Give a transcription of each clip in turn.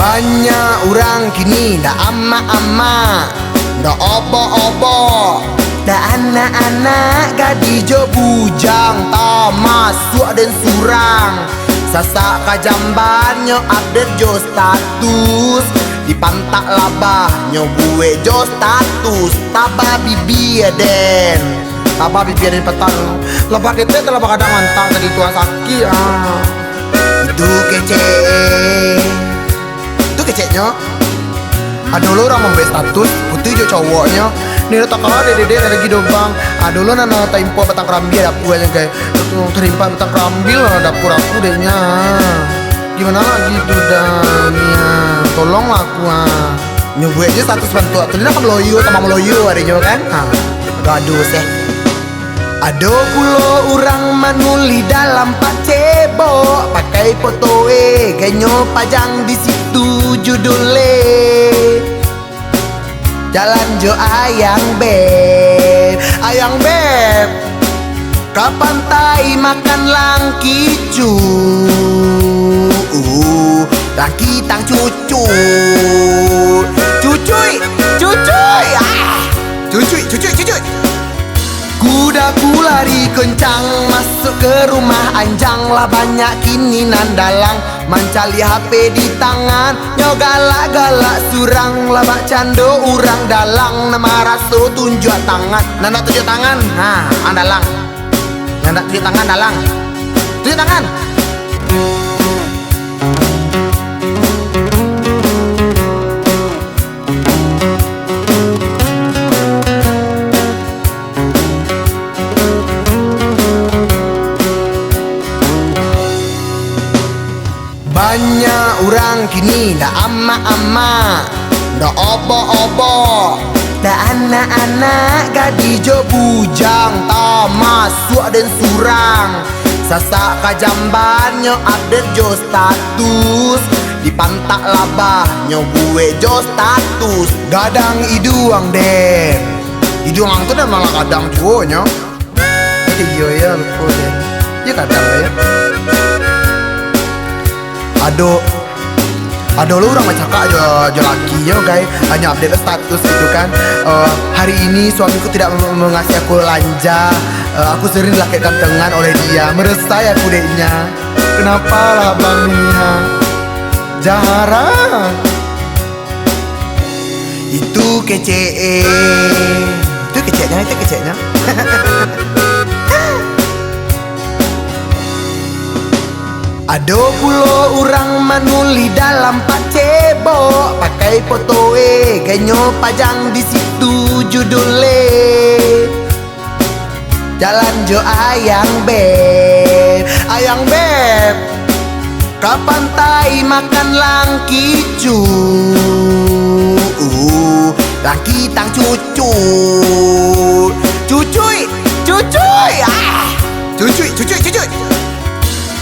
Banyak orang kini dah ama-ama, dah obo-obo, dah anak-anak gadi jo bujang, tak masuk dan surang. Sasak kajambannya update jo status, di pantak labah nyobuwe jo status. Taba bibi den, taba bibi den petang. Labah kita telah bakal mantang tadi tua sakit Itu kece, itu keceknya. Aduh orang membeli status putih jo cowoknya. Nih lo tak kalah dede lagi dobang. Aduh lo nana taimpo batang kerambil dapur aja kayak terimpa batang kerambil lah dapur aku dehnya. Gimana lagi tuh dan ya tolong aku nyobu aja status bantu. Tuh nak meloyu sama meloyu adanya kan. Aduh sih. Aduh pulo orang manuli dalam pacebo, pakai fotoe genyo pajang di situ judulnya. Jalan jo ayang beb, ke pantai makan langkicu, tang cucu, cucuy, cucuy. Kudaku lari kencang masuk ke rumah anjang lah, banyak kini nandalang mancali HP di tangan, nyo galak-galak surang lah bak cando urang dalang, nama raso tunjuk tangan, nanda tunjuk tangan, andalang, nanda tunjuk tangan dalang, tunjuk tangan. Banyak orang kini dah ama-ama, dah obo-obo, dah anak-anak gadi jo bujang, tak masuk dan surang. Sasak kajambannya update jo status, di pantak labah nyobuwe jo status. Gadang iduang den, iduang tu dah malah kadang juonya. Iya ya lupa deh, ya kadang ya. Aduh lu orang macam kak jo lakinya guys, hanya update status gitu kan. Hari ini suamiku tidak mengasih aku lanja, aku sering laki gantengan oleh dia, meresai aku dehnya. Kenapa lah bang Nia jarang. Itu keceknya. Aduh pulo orang manuli dalam pacebo, pakai fotoe genyo pajang di situ judulnya. Jalan jo ayang beb, ke pantai makan langkicu, tang cucu, cucuy.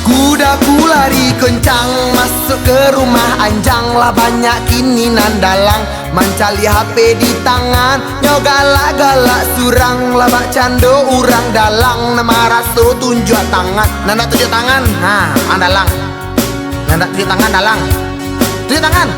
Kudaku lari kencang masuk ke rumah anjang lah, banyak kini nandalang mancali HP di tangan, nyo galak-galak surang lah bak cando urang dalang, nama raso tunjuk tangan, nanda tunjuk tangan, andalang, nanda tunjuk tangan dalang, tunjuk tangan.